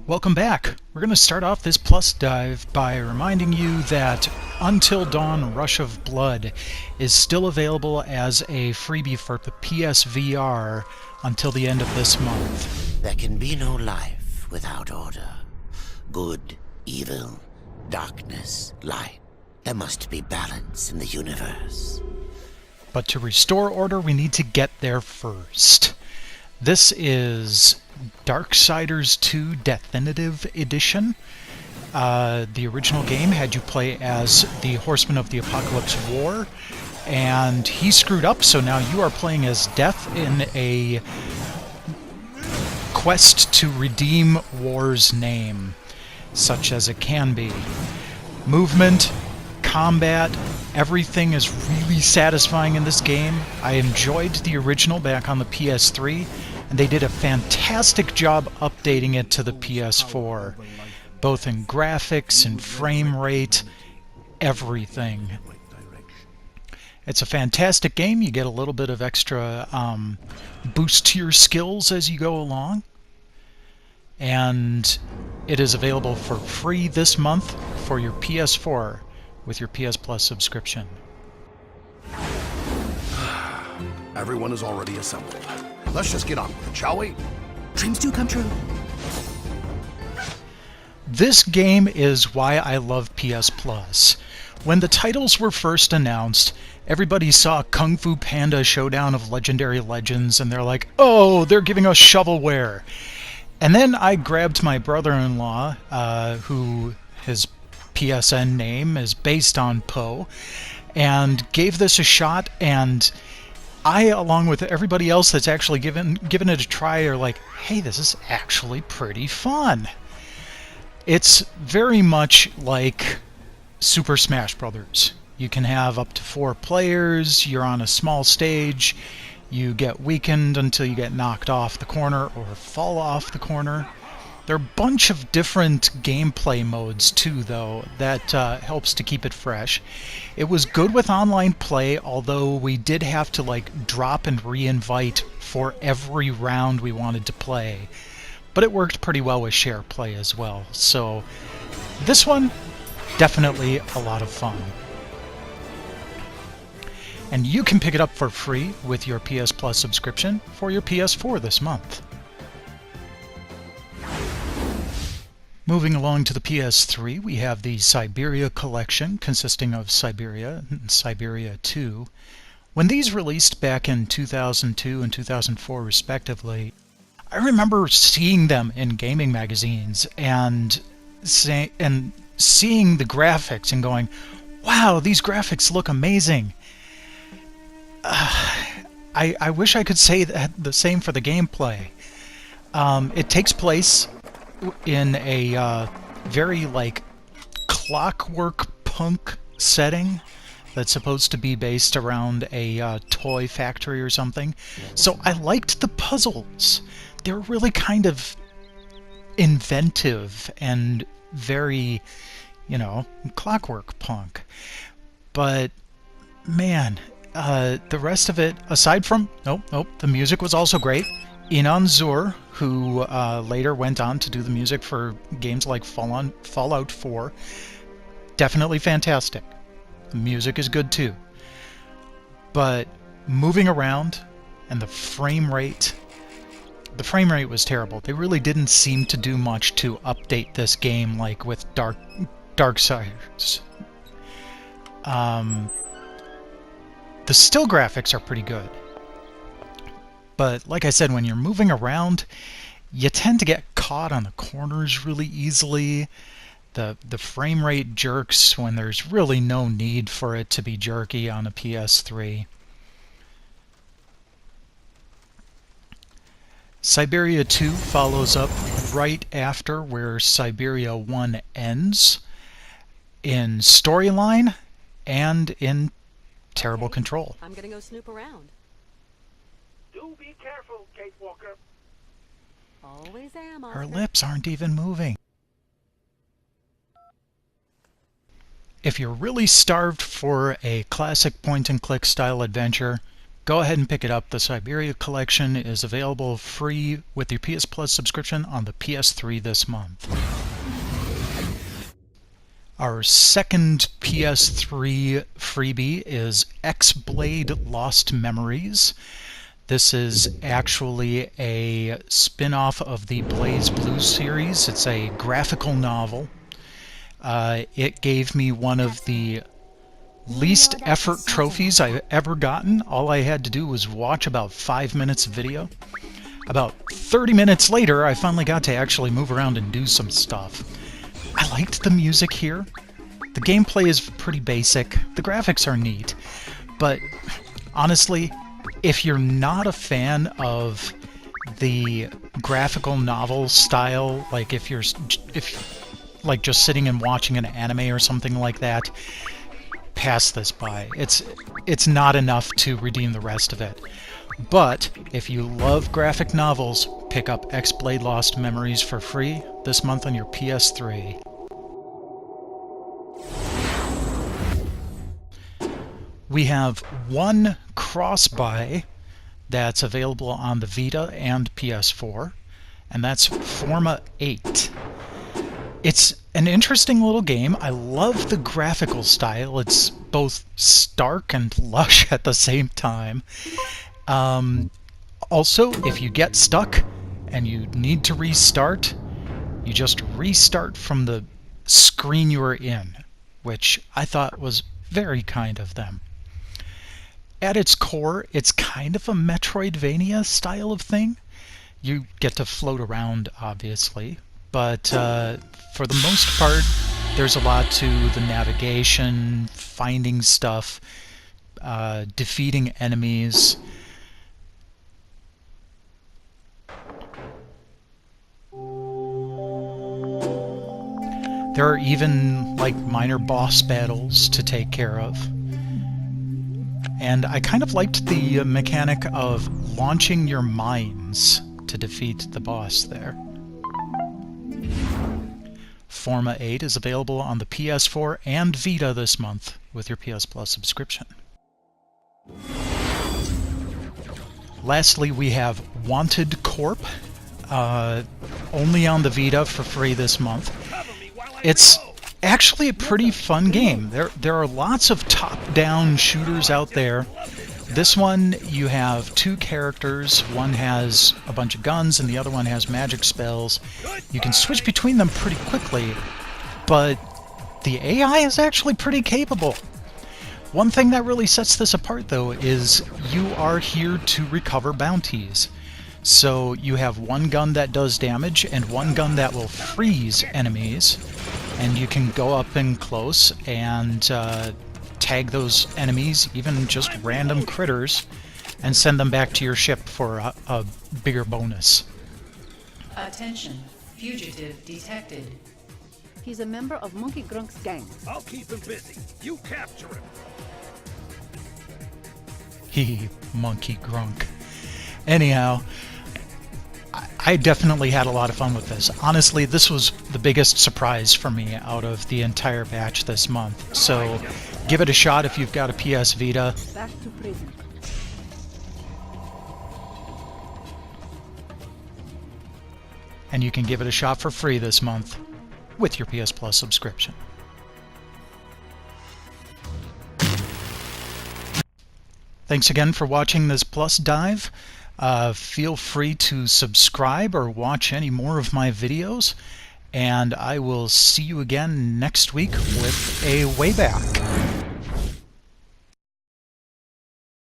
Welcome back. We're going to start off this PlusDive by reminding you that Until Dawn Rush of Blood is still available as a freebie for the PSVR until the end of this month. There can be no life without order. Good, evil, darkness, light. There must be balance in the universe. But to restore order, we need to get there first. This is Darksiders 2 Definitive Edition. The original game had you play as the Horseman of the Apocalypse War, and he screwed up, so now you are playing as Death in a quest to redeem War's name, such as it can be. Movement, combat, everything is really satisfying in this game. I enjoyed the original back on the PS3, and they did a fantastic job updating it to the PS4, both in graphics and frame rate, everything. It's a fantastic game. You get a little bit of extra boost to your skills as you go along, and it is available for free this month for your PS4 with your PS Plus subscription. Everyone is already assembled. Let's just get on with it, shall we? Dreams do come true. This game is why I love PS Plus. When the titles were first announced, everybody saw Kung Fu Panda Showdown of Legendary Legends, and they're like, oh, they're giving us shovelware. And then I grabbed my brother-in-law, who his PSN name is based on Poe, and gave this a shot, and I, along with everybody else that's actually given it a try, are like, hey, this is actually pretty fun. It's very much like Super Smash Brothers. You can have up to 4 players, you're on a small stage, you get weakened until you get knocked off the corner or fall off the corner. There are a bunch of different gameplay modes too, though, that helps to keep it fresh. It was good with online play, although we did have to drop and re-invite for every round we wanted to play. But it worked pretty well with share play as well. So this one, definitely a lot of fun. And you can pick it up for free with your PS Plus subscription for your PS4 this month. Moving along to the PS3, we have the Siberia Collection, consisting of Siberia and Siberia II. When these released back in 2002 and 2004 respectively, I remember seeing them in gaming magazines and seeing the graphics and going, wow, these graphics look amazing. I wish I could say the same for the gameplay. It takes place in a very clockwork punk setting that's supposed to be based around a toy factory or something. So I liked the puzzles. They're really kind of inventive and very, clockwork punk. But man, the rest of it, aside from the music was also great. Inan Zur, who later went on to do the music for games like Fallout 4, definitely fantastic. The music is good too. But moving around and the frame rate was terrible. They really didn't seem to do much to update this game like with Darksiders. The still graphics are pretty good. But like I said, when you're moving around, you tend to get caught on the corners really easily. The frame rate jerks when there's really no need for it to be jerky on a PS3. Siberia 2 follows up right after where Siberia 1 ends, in storyline and in terrible control. I'm gonna go snoop around. Do be careful, Kate Walker. Always am. Her lips aren't even moving. If you're really starved for a classic point-and-click style adventure, go ahead and pick it up. The Siberia Collection is available free with your PS Plus subscription on the PS3 this month. Our second PS3 freebie is XBlade Lost Memories. This is actually a spin-off of the Blaze Blue series. It's a graphical novel. It gave me one of the least effort trophies I've ever gotten. All I had to do was watch about 5 minutes of video. About 30 minutes later, I finally got to actually move around and do some stuff. I liked the music here. The gameplay is pretty basic. The graphics are neat. But honestly, if you're not a fan of the graphical novel style, like if like just sitting and watching an anime or something like that, pass this by. It's not enough to redeem the rest of it. But if you love graphic novels, pick up XBlade Lost Memories for free this month on your PS3. We have one cross-buy that's available on the Vita and PS4, and that's Forma 8. It's an interesting little game. I love the graphical style. It's both stark and lush at the same time. Also, if you get stuck and you need to restart, you just restart from the screen you were in, which I thought was very kind of them. At its core, it's kind of a Metroidvania style of thing. You get to float around, obviously, but for the most part, there's a lot to the navigation, finding stuff, defeating enemies. There are even like minor boss battles to take care of. And I kind of liked the mechanic of launching your mines to defeat the boss there. Forma 8 is available on the PS4 and Vita this month with your PS Plus subscription. Lastly, we have Wanted Corp, only on the Vita for free this month. It's actually a pretty fun game. There are lots of top-down shooters out there. This one, you have two characters. One has a bunch of guns and the other one has magic spells. You can switch between them pretty quickly, but the AI is actually pretty capable. One thing that really sets this apart, though, is you are here to recover bounties. So you have one gun that does damage and one gun that will freeze enemies, and you can go up in close and tag those enemies, even just random critters, and send them back to your ship for a bigger bonus. Attention, fugitive detected. He's a member of Monkey Grunk's gang. I'll keep him busy. You capture him. Hee, Monkey Grunk. Anyhow, I definitely had a lot of fun with this. Honestly, this was the biggest surprise for me out of the entire batch this month. So give it a shot if you've got a PS Vita. Back to prison. And you can give it a shot for free this month with your PS Plus subscription. Thanks again for watching this PlusDive. Feel free to subscribe or watch any more of my videos, and I will see you again next week with a Wayback.